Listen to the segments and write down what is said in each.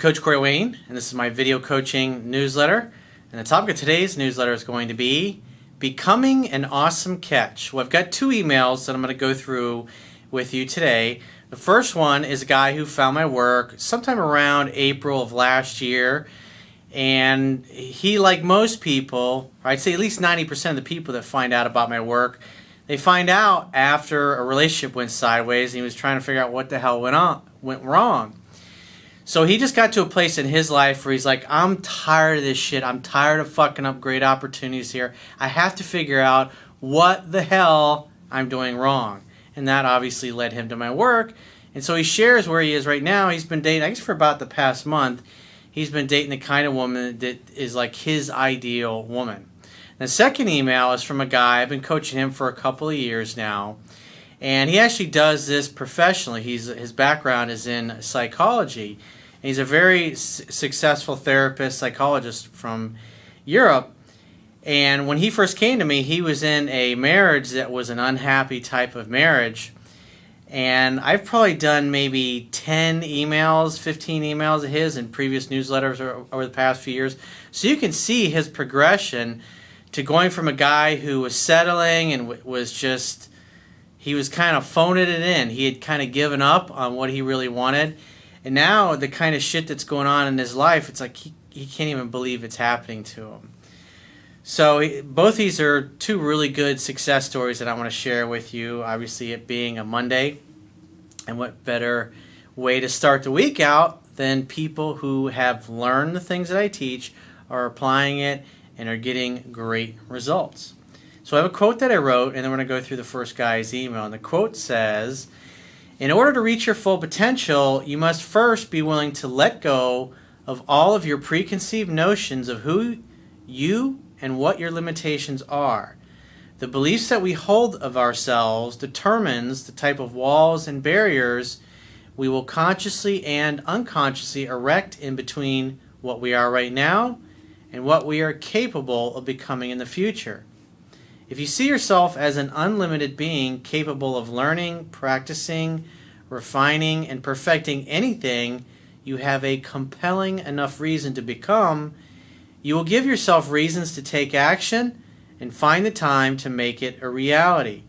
Coach Corey Wayne, and this is my video coaching newsletter. And the topic of today's newsletter is going to be Becoming an Awesome Catch. Well, I've got two emails that I'm going to go through with you today. The first one is a guy who found my work sometime around April of last year. And he, like most people, I'd say at least 90% of the people that find out about my work, they find out after a relationship went sideways and he was trying to figure out what the hell went wrong. So he just got to a place in his life where he's like, I'm tired of this shit. I'm tired of fucking up great opportunities here. I have to figure out what the hell I'm doing wrong. And that obviously led him to my work. And so he shares where he is right now. He's been dating, I guess for about the past month, he's been dating the kind of woman that is like his ideal woman. The second email is from a guy, I've been coaching him for a couple of years now. And he actually does this professionally. His background is in psychology. And he's a very successful therapist, psychologist from Europe. And when he first came to me, he was in a marriage that was an unhappy type of marriage. And I've probably done maybe 10 emails, 15 emails of his in previous newsletters over the past few years. So you can see his progression to going from a guy who was settling and was just... he was kind of phoning it in. He had kind of given up on what he really wanted. And now the kind of shit that's going on in his life, it's like he can't even believe it's happening to him. So both these are two really good success stories that I want to share with you. Obviously it being a Monday. And what better way to start the week out than people who have learned the things that I teach, are applying it, and are getting great results. So I have a quote that I wrote, and then we're going to go through the first guy's email. And the quote says, in order to reach your full potential, you must first be willing to let go of all of your preconceived notions of who you and what your limitations are. The beliefs that we hold of ourselves determines the type of walls and barriers we will consciously and unconsciously erect in between what we are right now and what we are capable of becoming in the future. If you see yourself as an unlimited being capable of learning, practicing, refining, and perfecting anything you have a compelling enough reason to become, you will give yourself reasons to take action and find the time to make it a reality.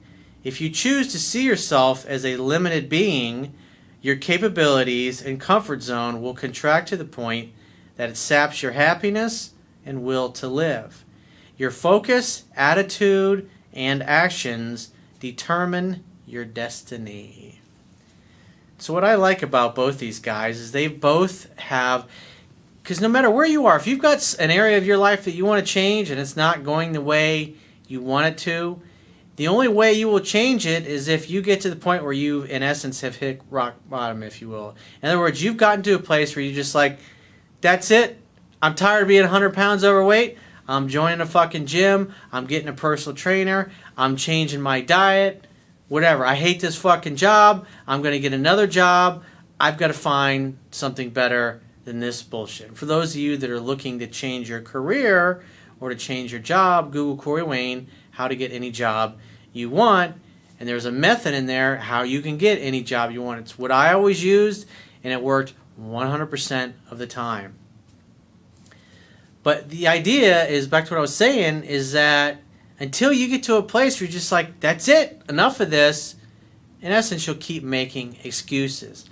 If you choose to see yourself as a limited being, your capabilities and comfort zone will contract to the point that it saps your happiness and will to live. Your focus, attitude, and actions determine your destiny. So what I like about both these guys is they both have, because no matter where you are, if you've got an area of your life that you want to change and it's not going the way you want it to, the only way you will change it is if you get to the point where you, in essence, have hit rock bottom, if you will. In other words, you've gotten to a place where you're just like, that's it. I'm tired of being 100 pounds overweight. I'm joining a fucking gym. I'm getting a personal trainer. I'm changing my diet. Whatever. I hate this fucking job. I'm going to get another job. I've got to find something better than this bullshit. For those of you that are looking to change your career or to change your job, Google Corey Wayne, how to get any job you want. And there's a method in there how you can get any job you want. It's what I always used, and it worked 100% of the time. But the idea is, back to what I was saying, is that until you get to a place where you're just like, that's it, enough of this, in essence, you'll keep making excuses.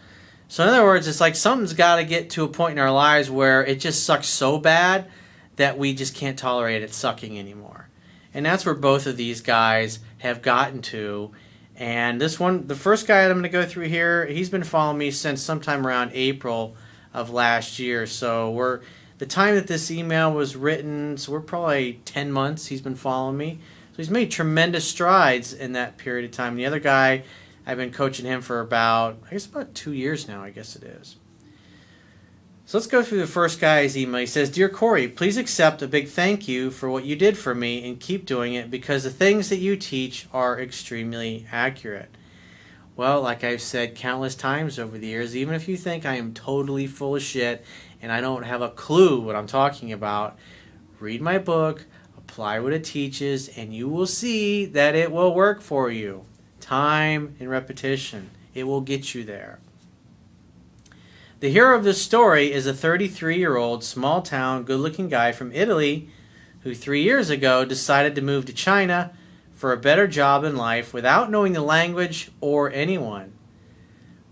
So in other words, it's like something's got to get to a point in our lives where it just sucks so bad that we just can't tolerate it sucking anymore. And that's where both of these guys have gotten to. And this one, the first guy that I'm going to go through here, he's been following me since sometime around April of last year. So the time that this email was written, so we're probably 10 months he's been following me. So he's made tremendous strides in that period of time. The other guy, I've been coaching him for about 2 years now, I guess it is. So let's go through the first guy's email. He says, Dear Corey, please accept a big thank you for what you did for me and keep doing it because the things that you teach are extremely accurate. Well, like I've said countless times over the years, even if you think I am totally full of shit and I don't have a clue what I'm talking about, read my book, apply what it teaches, and you will see that it will work for you. Time and repetition. It will get you there. The hero of this story is a 33-year-old, small-town, good-looking guy from Italy who 3 years ago decided to move to China for a better job in life without knowing the language or anyone.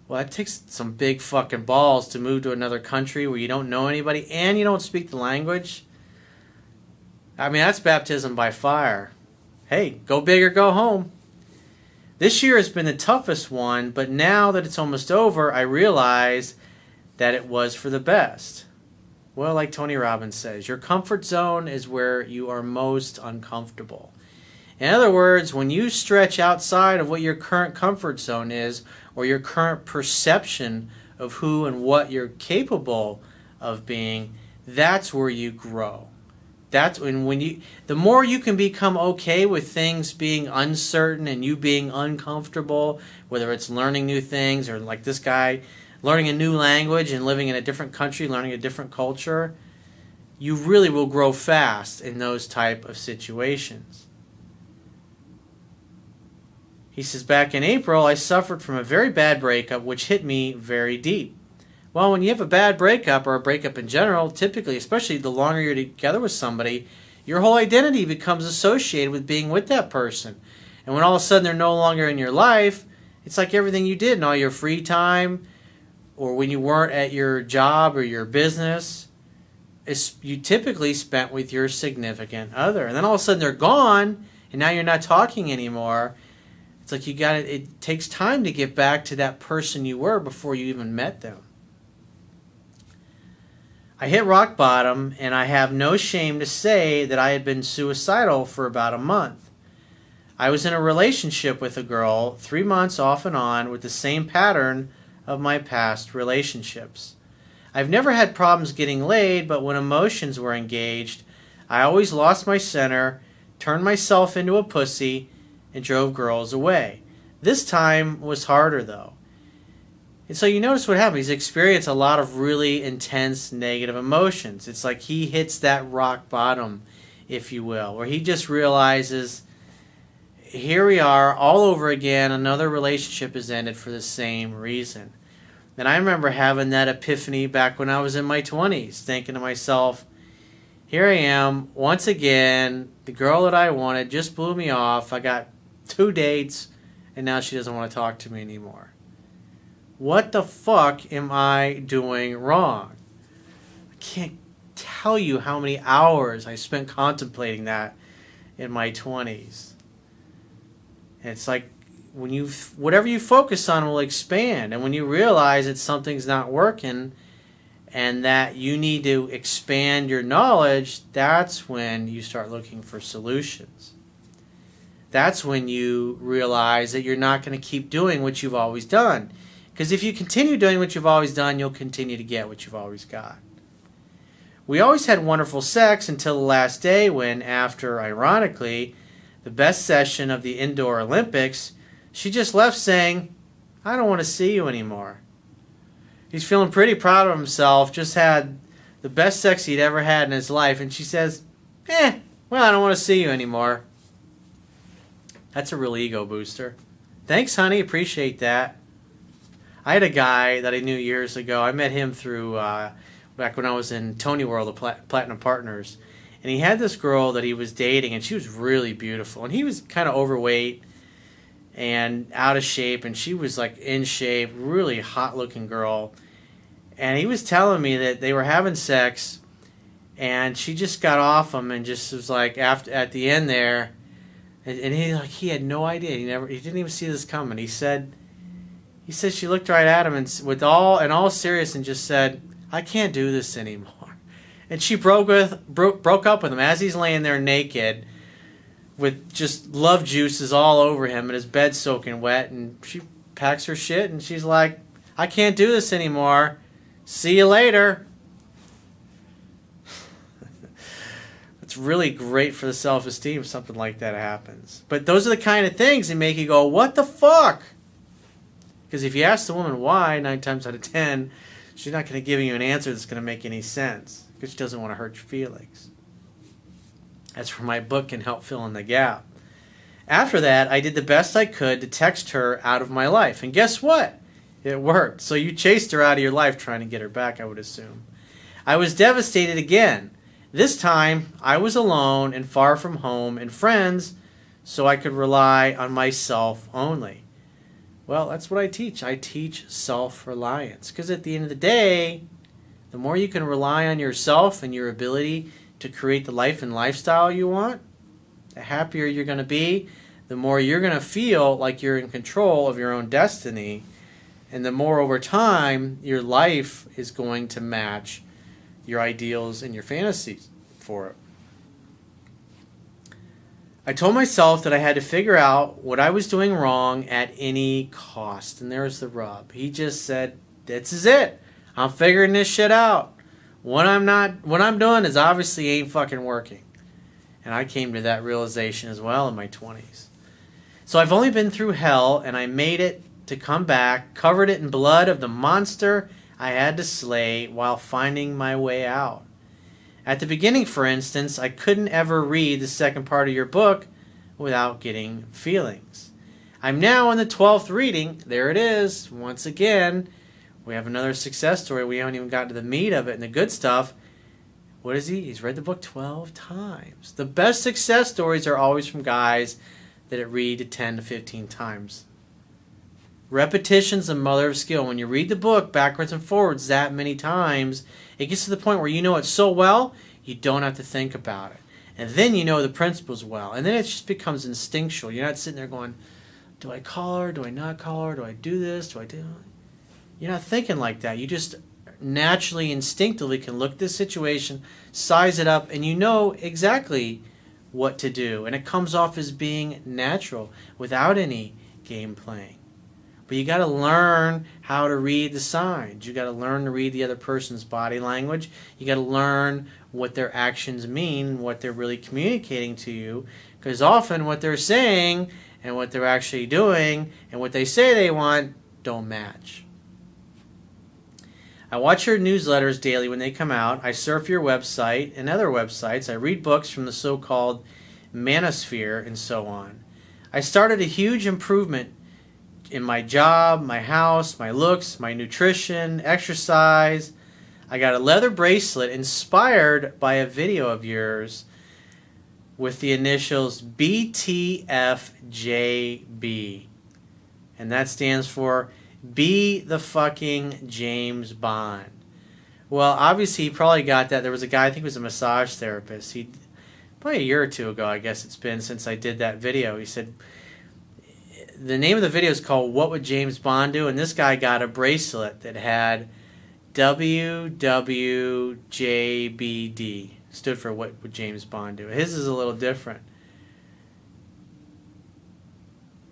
Well, that takes some big fucking balls to move to another country where you don't know anybody and you don't speak the language. I mean, that's baptism by fire. Hey, go big or go home. This year has been the toughest one, but now that it's almost over, I realize that it was for the best. Well, like Tony Robbins says, your comfort zone is where you are most uncomfortable. In other words, when you stretch outside of what your current comfort zone is, or your current perception of who and what you're capable of being, that's where you grow. That's when you, the more you can become okay with things being uncertain and you being uncomfortable, whether it's learning new things or like this guy, learning a new language and living in a different country, learning a different culture, you really will grow fast in those type of situations. He says, back in April, I suffered from a very bad breakup which hit me very deep. Well, when you have a bad breakup or a breakup in general, typically, especially the longer you're together with somebody, your whole identity becomes associated with being with that person. And when all of a sudden they're no longer in your life, it's like everything you did in all your free time or when you weren't at your job or your business, you typically spent with your significant other. And then all of a sudden they're gone and now you're not talking anymore. It's like it takes time to get back to that person you were before you even met them. I hit rock bottom, and I have no shame to say that I had been suicidal for about a month. I was in a relationship with a girl, 3 months off and on, with the same pattern of my past relationships. I've never had problems getting laid, but when emotions were engaged, I always lost my center, turned myself into a pussy, and drove girls away. This time was harder, though. And so you notice what happened. He's experienced a lot of really intense negative emotions. It's like he hits that rock bottom, if you will, where he just realizes, here we are all over again. Another relationship has ended for the same reason. And I remember having that epiphany back when I was in my 20s, thinking to myself, here I am, once again, the girl that I wanted just blew me off. I got 2 dates, and now she doesn't want to talk to me anymore. What the fuck am I doing wrong? I can't tell you how many hours I spent contemplating that in my 20s. And it's like whatever you focus on will expand. And when you realize that something's not working and that you need to expand your knowledge, that's when you start looking for solutions. That's when you realize that you're not going to keep doing what you've always done. Because if you continue doing what you've always done, you'll continue to get what you've always got. We always had wonderful sex until the last day when, after, ironically, the best session of the Indoor Olympics, she just left saying, I don't want to see you anymore. He's feeling pretty proud of himself, just had the best sex he'd ever had in his life, and she says, well, I don't want to see you anymore. That's a real ego booster. Thanks, honey, appreciate that. I had a guy that I knew years ago. I met him through back when I was in Tony World of Platinum Partners. And he had this girl that he was dating, and she was really beautiful. And he was kind of overweight and out of shape, and she was like in shape, really hot-looking girl. And he was telling me that they were having sex, and she just got off him and just was like, at the end there, and he had no idea. He didn't even see this coming. He said she looked right at him and with all serious and just said, I can't do this anymore. And she broke up with him as he's laying there naked with just love juices all over him and his bed soaking wet. And she packs her shit and she's like, I can't do this anymore. See you later. It's really great for the self-esteem if something like that happens. But those are the kind of things that make you go, what the fuck? Because if you ask the woman why, 9 times out of 10, she's not going to give you an answer that's going to make any sense. Because she doesn't want to hurt your feelings. That's where my book can help fill in the gap. After that, I did the best I could to text her out of my life. And guess what? It worked. So you chased her out of your life trying to get her back, I would assume. I was devastated again. This time, I was alone and far from home and friends, so I could rely on myself only. Well, that's what I teach. I teach self-reliance. Because at the end of the day, the more you can rely on yourself and your ability to create the life and lifestyle you want, the happier you're going to be, the more you're going to feel like you're in control of your own destiny, and the more over time your life is going to match your ideals and your fantasies for it. I told myself that I had to figure out what I was doing wrong at any cost, and there's the rub. He just said, "This is it. I'm figuring this shit out. What I'm doing is obviously ain't fucking working." And I came to that realization as well in my 20s. So I've only been through hell, and I made it to come back, covered it in blood of the monster I had to slay while finding my way out. At the beginning, for instance, I couldn't ever read the second part of your book without getting feelings. I'm now in the 12th reading. There it is. Once again, we have another success story. We haven't even gotten to the meat of it and the good stuff. What is he? He's read the book 12 times. The best success stories are always from guys that read 10 to 15 times. Repetition's the mother of skill. When you read the book backwards and forwards that many times, it gets to the point where you know it so well, you don't have to think about it. And then you know the principles well. And then it just becomes instinctual. You're not sitting there going, do I call her? Do I not call her? Do I do this? Do I do... You're not thinking like that. You just naturally, instinctively can look at this situation, size it up, and you know exactly what to do. And it comes off as being natural without any game playing. But you got to learn how to read the signs. You got to learn to read the other person's body language. You got to learn what their actions mean, what they're really communicating to you. Because often what they're saying and what they're actually doing and what they say they want don't match. I watch your newsletters daily when they come out. I surf your website and other websites. I read books from the so-called manosphere and so on. I started a huge improvement in my job, my house, my looks, my nutrition, exercise. I got a leather bracelet inspired by a video of yours with the initials BTFJB. And that stands for Be the Fucking James Bond. Well, obviously he probably got that. There was a guy, I think he was a massage therapist. He probably a year or two ago, I guess it's been since I did that video. He said, the name of the video is called What Would James Bond Do? And this guy got a bracelet that had WWJBD. Stood for What Would James Bond Do? His is a little different.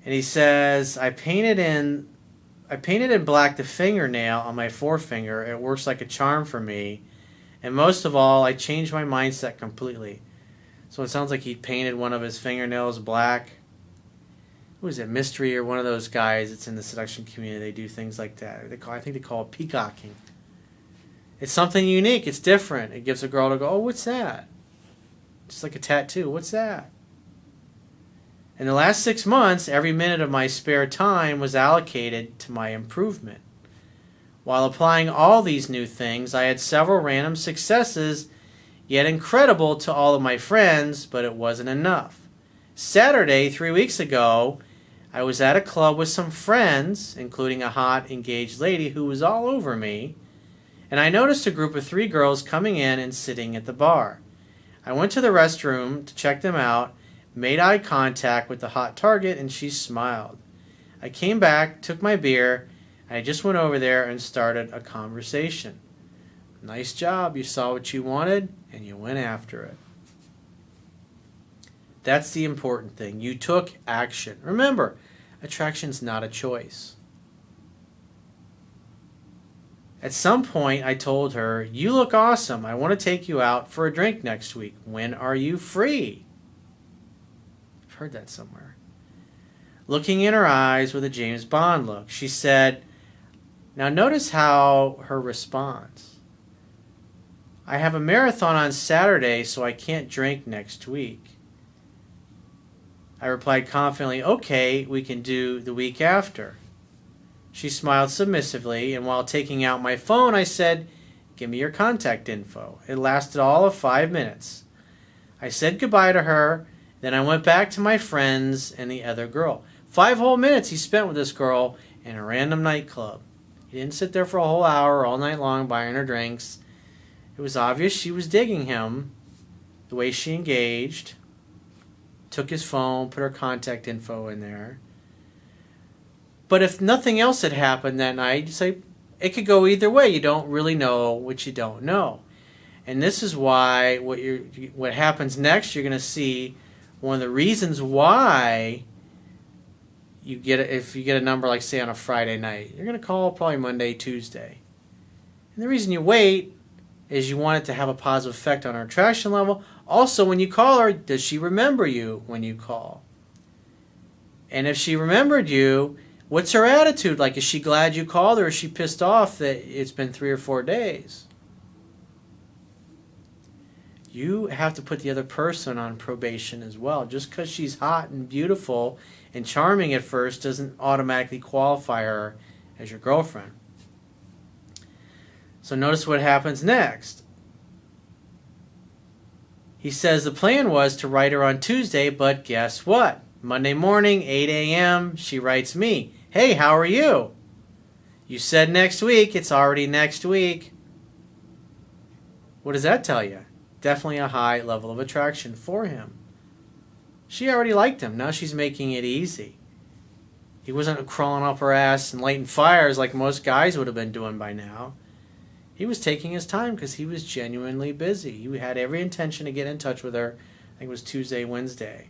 And he says, I painted in black the fingernail on my forefinger. It works like a charm for me. And most of all, I changed my mindset completely. So it sounds like he painted one of his fingernails black. Who is it? Mystery or one of those guys that's in the seduction community. They do things like that. I think they call it peacocking. It's something unique. It's different. It gives a girl to go, oh, what's that? Just like a tattoo. What's that? In the last 6 months, every minute of my spare time was allocated to my improvement. While applying all these new things, I had several random successes, yet incredible to all of my friends, but it wasn't enough. Saturday, 3 weeks ago, I was at a club with some friends, including a hot, engaged lady who was all over me, and I noticed a group of 3 girls coming in and sitting at the bar. I went to the restroom to check them out, made eye contact with the hot target, and she smiled. I came back, took my beer, and I just went over there and started a conversation. Nice job. You saw what you wanted, and you went after it. That's the important thing. You took action. Remember, attraction's not a choice. At some point, I told her, you look awesome. I want to take you out for a drink next week. When are you free? I've heard that somewhere. Looking in her eyes with a James Bond look, she said, now notice how her response. I have a marathon on Saturday, so I can't drink next week. I replied confidently, okay, we can do the week after. She smiled submissively, and while taking out my phone, I said, "Give me your contact info." It lasted all of 5 minutes. I said goodbye to her, then I went back to my friends and the other girl. 5 whole minutes he spent with this girl in a random nightclub. He didn't sit there for a whole hour all night long buying her drinks. It was obvious she was digging him, the way she engaged, took his phone, put her contact info in there. But if nothing else had happened that night, you say it could go either way. You don't really know what you don't know. And this is why what happens next, you're going to see one of the reasons why you get if you get a number like, say, on a Friday night, you're going to call probably Monday, Tuesday. And the reason you wait is you want it to have a positive effect on her attraction level. Also, when you call her, does she remember you when you call? And if she remembered you, what's her attitude like? Is she glad you called, or is she pissed off that it's been 3 or 4 days? You have to put the other person on probation as well. Just because she's hot and beautiful and charming at first doesn't automatically qualify her as your girlfriend. So notice what happens next. He says the plan was to write her on Tuesday, but guess what? Monday morning, 8 a.m., she writes me, "Hey, how are you? You said next week. It's already next week." What does that tell you? Definitely a high level of attraction for him. She already liked him. Now she's making it easy. He wasn't crawling up her ass and lighting fires like most guys would have been doing by now. He was taking his time because he was genuinely busy. He had every intention to get in touch with her. I think it was Tuesday, Wednesday.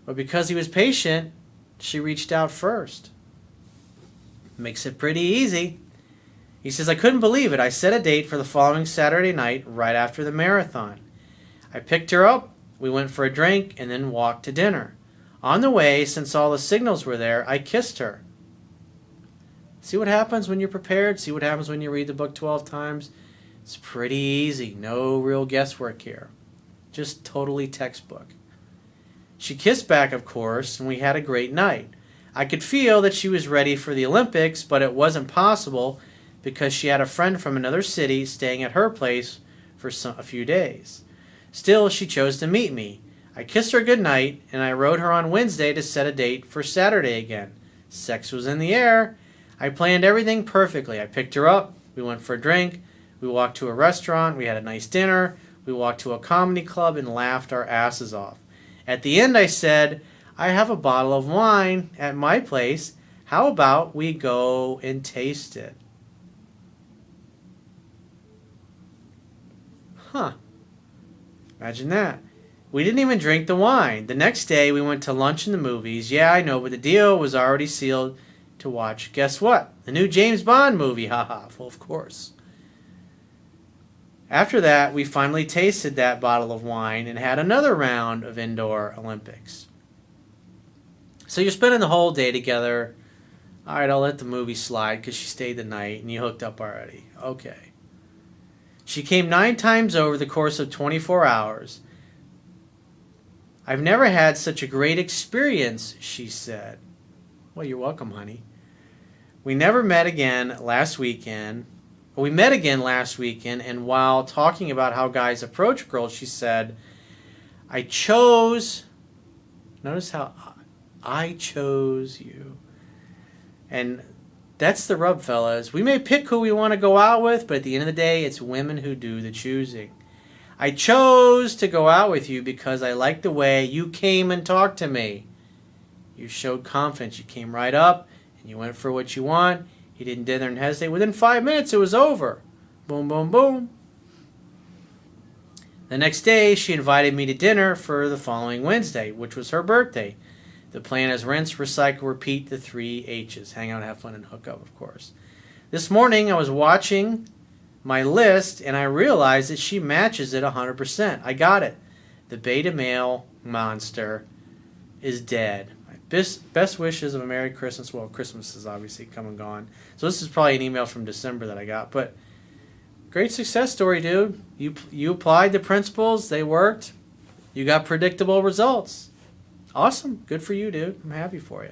But because he was patient, she reached out first. Makes it pretty easy. He says, "I couldn't believe it. I set a date for the following Saturday night right after the marathon. I picked her up, we went for a drink, and then walked to dinner. On the way, since all the signals were there, I kissed her." See what happens when you're prepared? See what happens when you read the book 12 times? It's pretty easy. No real guesswork here. Just totally textbook. She kissed back, of course, and we had a great night. I could feel that she was ready for the Olympics, but it wasn't possible because she had a friend from another city staying at her place for a few days. Still, she chose to meet me. I kissed her goodnight, and I wrote her on Wednesday to set a date for Saturday again. Sex was in the air. I planned everything perfectly. I picked her up. We went for a drink. We walked to a restaurant. We had a nice dinner. We walked to a comedy club and laughed our asses off. At the end, I said, "I have a bottle of wine at my place. How about we go and taste it?" Huh. Imagine that. We didn't even drink the wine. The next day, we went to lunch and the movies. Yeah, I know, but the deal was already sealed to watch. Guess what? The new James Bond movie. Haha. Well, of course. After that, we finally tasted that bottle of wine and had another round of indoor Olympics. So you're spending the whole day together. All right, I'll let the movie slide because she stayed the night and you hooked up already. Okay. She came 9 times over the course of 24 hours. "I've never had such a great experience," she said. Well, you're welcome, honey. We met again last weekend, and while talking about how guys approach girls, she said, notice how I chose you. And that's the rub, fellas. We may pick who we want to go out with, but at the end of the day, it's women who do the choosing. I chose to go out with you because I liked the way you came and talked to me. You showed confidence. You came right up, and you went for what you want. You didn't dither and hesitate. Within 5 minutes, it was over. Boom, boom, boom. The next day, she invited me to dinner for the following Wednesday, which was her birthday. The plan is rinse, recycle, repeat, the 3 H's. Hang out, have fun, and hook up, of course. This morning, I was watching my list, and I realized that she matches it 100%. I got it. The beta male monster is dead. My best wishes of a Merry Christmas. Well, Christmas is obviously come and gone. So this is probably an email from December that I got. But great success story, dude. You applied the principles. They worked. You got predictable results. Awesome. Good for you, dude. I'm happy for you.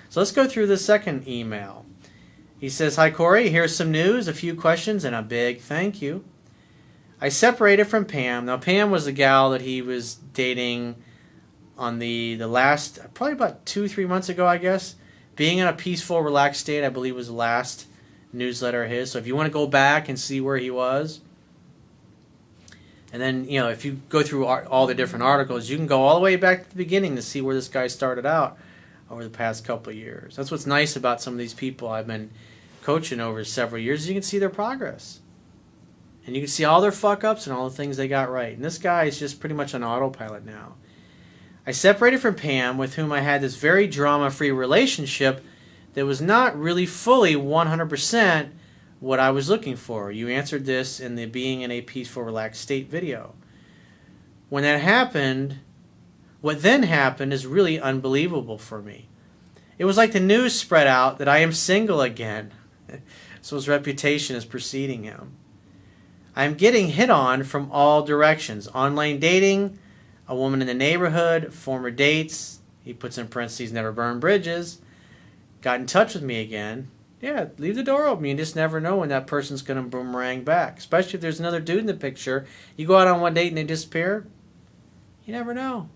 So let's go through the second email. He says, "Hi Corey, here's some news, a few questions, and a big thank you. I separated from Pam." Now Pam was the gal that he was dating on the last, probably about 2-3 months ago, I guess. Being in a peaceful, relaxed state, I believe, was the last newsletter of his. So if you want to go back and see where he was, and then, you know, if you go through all the different articles, you can go all the way back to the beginning to see where this guy started out over the past couple of years. That's what's nice about some of these people I've been coaching over several years. You can see their progress. And you can see all their fuck-ups and all the things they got right. And this guy is just pretty much on autopilot now. I separated from Pam, with whom I had this very drama-free relationship that was not really fully 100% what I was looking for. You answered this in the Being in a Peaceful, Relaxed State video. When that happened, what then happened is really unbelievable for me. It was like the news spread out that I am single again. So his reputation is preceding him. I'm getting hit on from all directions. Online dating, a woman in the neighborhood, former dates, he puts in parentheses, never burned bridges, got in touch with me again. Yeah, leave the door open. You just never know when that person's going to boomerang back. Especially if there's another dude in the picture. You go out on one date and they disappear. You never know.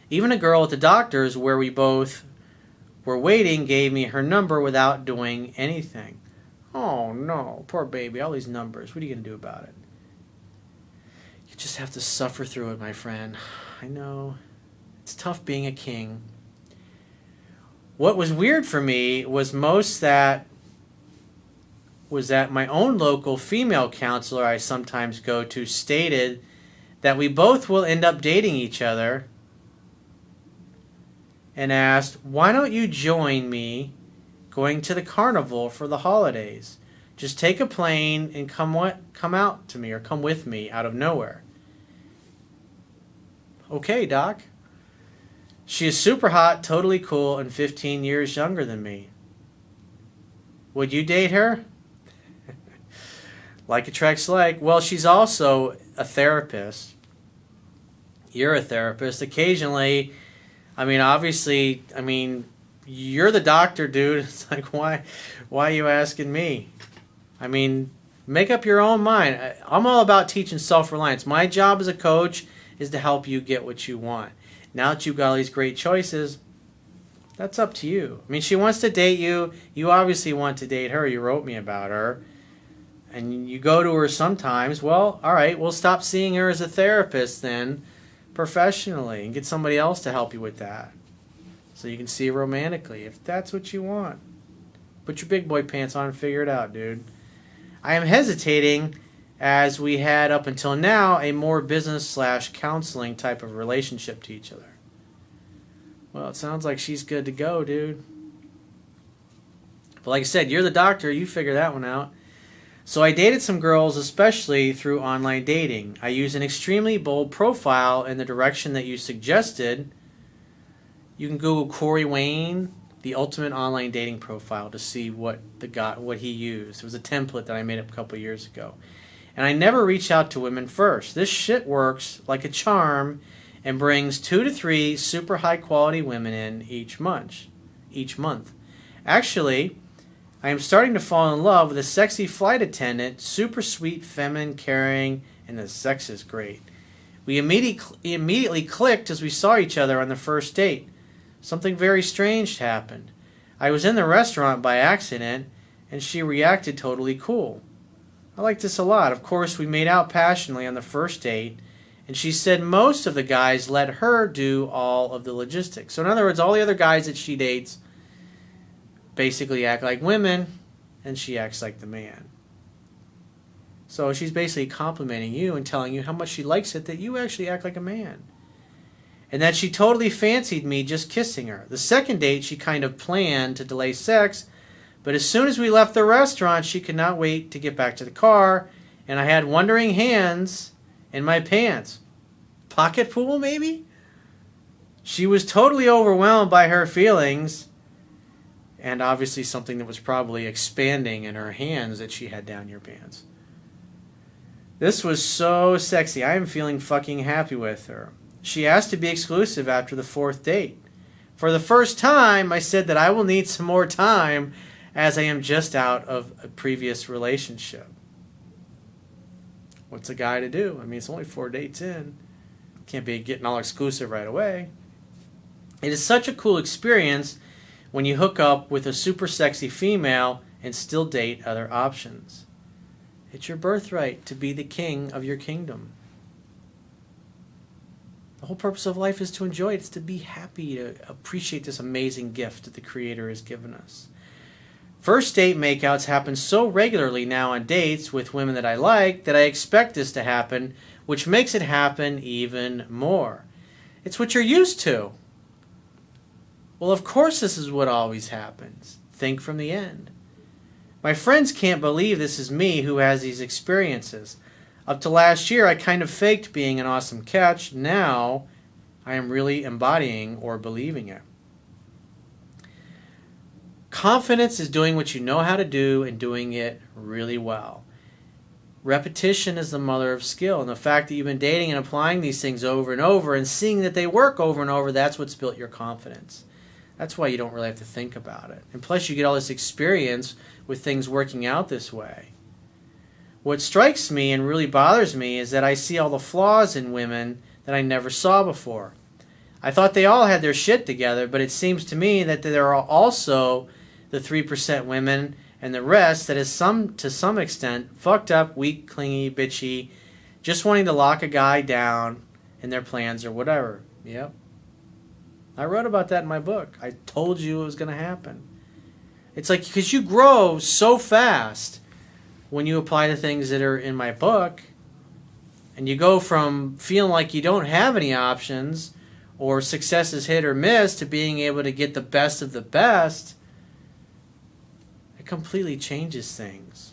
Even a girl at the doctor's where we both were waiting gave me her number without doing anything. Oh no, poor baby, all these numbers. What are you going to do about it? You just have to suffer through it, my friend. I know. It's tough being a king. What was weird for me was that my own local female counselor I sometimes go to stated that we both will end up dating each other, and asked, "Why don't you join me going to the carnival for the holidays? Just take a plane and come out to me, or come with me out of nowhere." Okay, Doc. She is super hot, totally cool, and 15 years younger than me. Would you date her? Like attracts like. Well, she's also a therapist. You're a therapist. Occasionally, obviously, you're the doctor, dude. It's like, why are you asking me? Make up your own mind. I'm all about teaching self-reliance. My job as a coach is to help you get what you want. Now that you've got all these great choices, that's up to you. She wants to date you. You obviously want to date her. You wrote me about her. And you go to her sometimes. Well, all right, we'll stop seeing her as a therapist then, professionally, and get somebody else to help you with that. So you can see her romantically, if that's what you want. Put your big boy pants on and figure it out, dude. I am hesitating, as we had up until now a more business/counseling type of relationship to each other. Well, it sounds like she's good to go, dude. But like I said, you're the doctor. You figure that one out. So I dated some girls, especially through online dating. I used an extremely bold profile in the direction that you suggested. You can Google Corey Wayne, the ultimate online dating profile, to see what he used. It was a template that I made up a couple years ago. And I never reach out to women first. This shit works like a charm and brings 2 to 3 super high quality women in each month. Actually, I am starting to fall in love with a sexy flight attendant, super sweet, feminine, caring, and the sex is great. We immediately clicked as we saw each other on the first date. Something very strange happened. I was in the restaurant by accident, and she reacted totally cool. I like this a lot. Of course, we made out passionately on the first date, and she said most of the guys let her do all of the logistics. So in other words, all the other guys that she dates basically act like women, and she acts like the man. So she's basically complimenting you and telling you how much she likes it that you actually act like a man. And that she totally fancied me just kissing her. The second date, she kind of planned to delay sex, but as soon as we left the restaurant, she could not wait to get back to the car, and I had wandering hands in my pants. Pocket pool, maybe? She was totally overwhelmed by her feelings, and obviously something that was probably expanding in her hands that she had down your pants. This was so sexy. I am feeling fucking happy with her. She asked to be exclusive after the 4th date. For the first time, I said that I will need some more time as I am just out of a previous relationship. What's a guy to do? I mean, it's only 4 dates in. Can't be getting all exclusive right away. It is such a cool experience when you hook up with a super sexy female and still date other options. It's your birthright to be the king of your kingdom. The whole purpose of life is to enjoy it. It's to be happy, to appreciate this amazing gift that the Creator has given us. First date makeouts happen so regularly now on dates with women that I like that I expect this to happen, which makes it happen even more. It's what you're used to. Well, of course this is what always happens. Think from the end. My friends can't believe this is me who has these experiences. Up to last year, I kind of faked being an awesome catch. Now, I am really embodying or believing it. Confidence is doing what you know how to do and doing it really well. Repetition is the mother of skill, and the fact that you've been dating and applying these things over and over and seeing that they work over and over, that's what's built your confidence. That's why you don't really have to think about it. And plus you get all this experience with things working out this way. What strikes me and really bothers me is that I see all the flaws in women that I never saw before. I thought they all had their shit together, but it seems to me that there are also the 3% women and the rest that is to some extent fucked up, weak, clingy, bitchy, just wanting to lock a guy down in their plans or whatever. Yep. I wrote about that in my book. I told you it was going to happen. It's like, because you grow so fast when you apply the things that are in my book, and you go from feeling like you don't have any options or success is hit or miss to being able to get the best of the best. It completely changes things.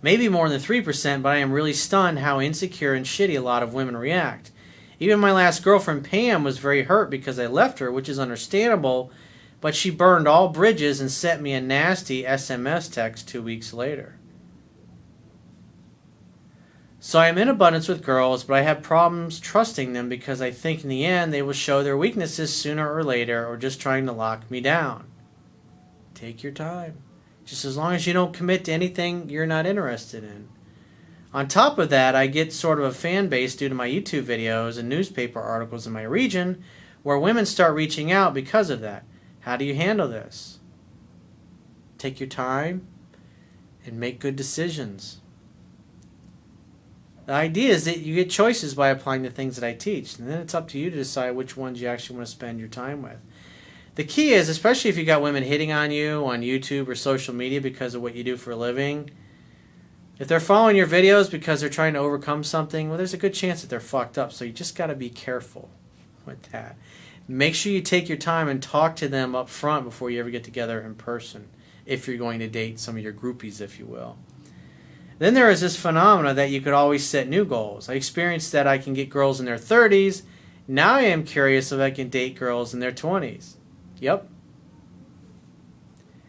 Maybe more than 3%, but I am really stunned how insecure and shitty a lot of women react. Even my last girlfriend, Pam, was very hurt because I left her, which is understandable, but she burned all bridges and sent me a nasty SMS text 2 weeks later. So I am in abundance with girls, but I have problems trusting them because I think in the end they will show their weaknesses sooner or later or just trying to lock me down. Take your time. Just as long as you don't commit to anything you're not interested in. On top of that, I get sort of a fan base due to my YouTube videos and newspaper articles in my region where women start reaching out because of that. How do you handle this? Take your time and make good decisions. The idea is that you get choices by applying the things that I teach, and then it's up to you to decide which ones you actually want to spend your time with. The key is, especially if you got women hitting on you on YouTube or social media because of what you do for a living, if they're following your videos because they're trying to overcome something, well, there's a good chance that they're fucked up, so you just got to be careful with that. Make sure you take your time and talk to them up front before you ever get together in person, if you're going to date some of your groupies, if you will. Then there is this phenomena that you could always set new goals. I experienced that I can get girls in their 30s. Now I am curious if I can date girls in their 20s. Yep.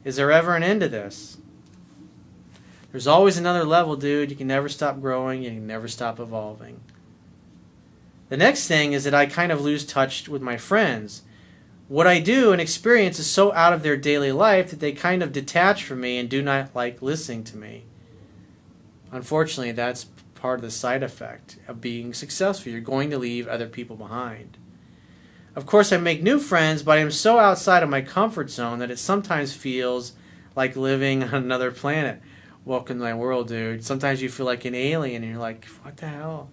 Is there ever an end to this? There's always another level, dude. You can never stop growing. You can never stop evolving. The next thing is that I kind of lose touch with my friends. What I do and experience is so out of their daily life that they kind of detach from me and do not like listening to me. Unfortunately, that's part of the side effect of being successful. You're going to leave other people behind. Of course, I make new friends, but I am so outside of my comfort zone that it sometimes feels like living on another planet. Welcome to my world, dude. Sometimes you feel like an alien and you're like, what the hell?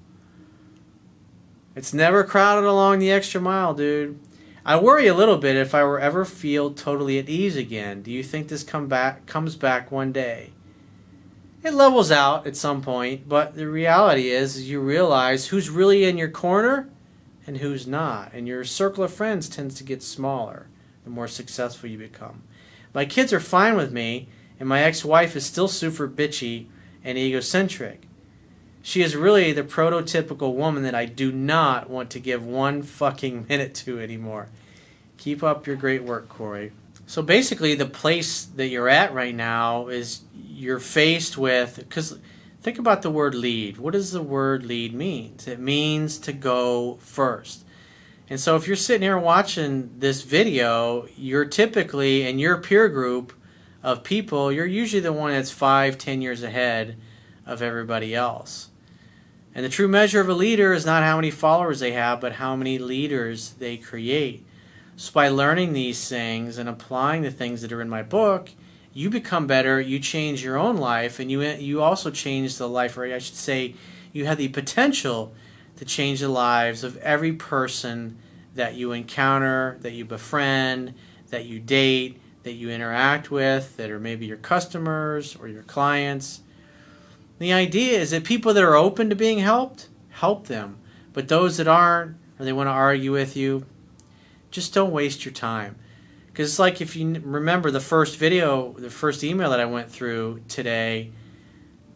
It's never crowded along the extra mile, dude. I worry a little bit if I were ever feel totally at ease again. Do you think this comes back one day? It levels out at some point, but the reality is you realize who's really in your corner and who's not. And your circle of friends tends to get smaller the more successful you become. My kids are fine with me, and my ex-wife is still super bitchy and egocentric. She is really the prototypical woman that I do not want to give one fucking minute to anymore. Keep up your great work, Corey. So basically the place that you're at right now is you're faced with, because think about the word lead. What does the word lead mean? It means to go first. And so if you're sitting here watching this video, you're typically in your peer group of people, you're usually the one that's 5, 10 years ahead of everybody else. And the true measure of a leader is not how many followers they have, but how many leaders they create. So by learning these things and applying the things that are in my book, you become better, you change your own life, and you also change the life, or I should say, you have the potential to change the lives of every person that you encounter, that you befriend, that you date, that you interact with, that are maybe your customers or your clients. The idea is that people that are open to being helped, help them. But those that aren't, or they want to argue with you, just don't waste your time. Because it's like, if you remember the first video, the first email that I went through today,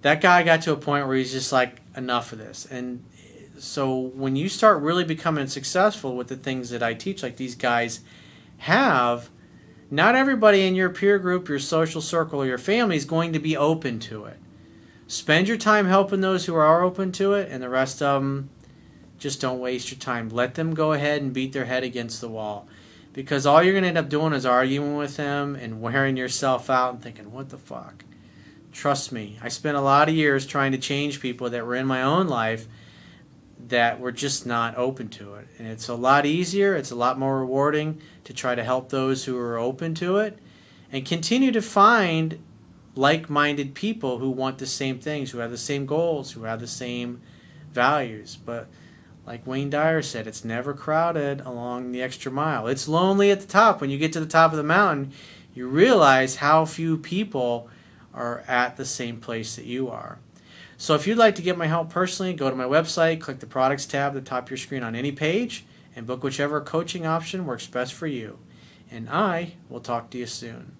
that guy got to a point where he's just like, enough of this. And so when you start really becoming successful with the things that I teach, like these guys have, not everybody in your peer group, your social circle, or your family is going to be open to it. Spend your time helping those who are open to it, and the rest of them, just don't waste your time. Let them go ahead and beat their head against the wall. Because all you're going to end up doing is arguing with them and wearing yourself out and thinking, what the fuck? Trust me, I spent a lot of years trying to change people that were in my own life that were just not open to it. And it's a lot easier, it's a lot more rewarding to try to help those who are open to it, and continue to find like-minded people who want the same things, who have the same goals, who have the same values. But like Wayne Dyer said, it's never crowded along the extra mile. It's lonely at the top. When you get to the top of the mountain, you realize how few people are at the same place that you are. So if you'd like to get my help personally, go to my website, click the products tab at the top of your screen on any page, and book whichever coaching option works best for you. And I will talk to you soon.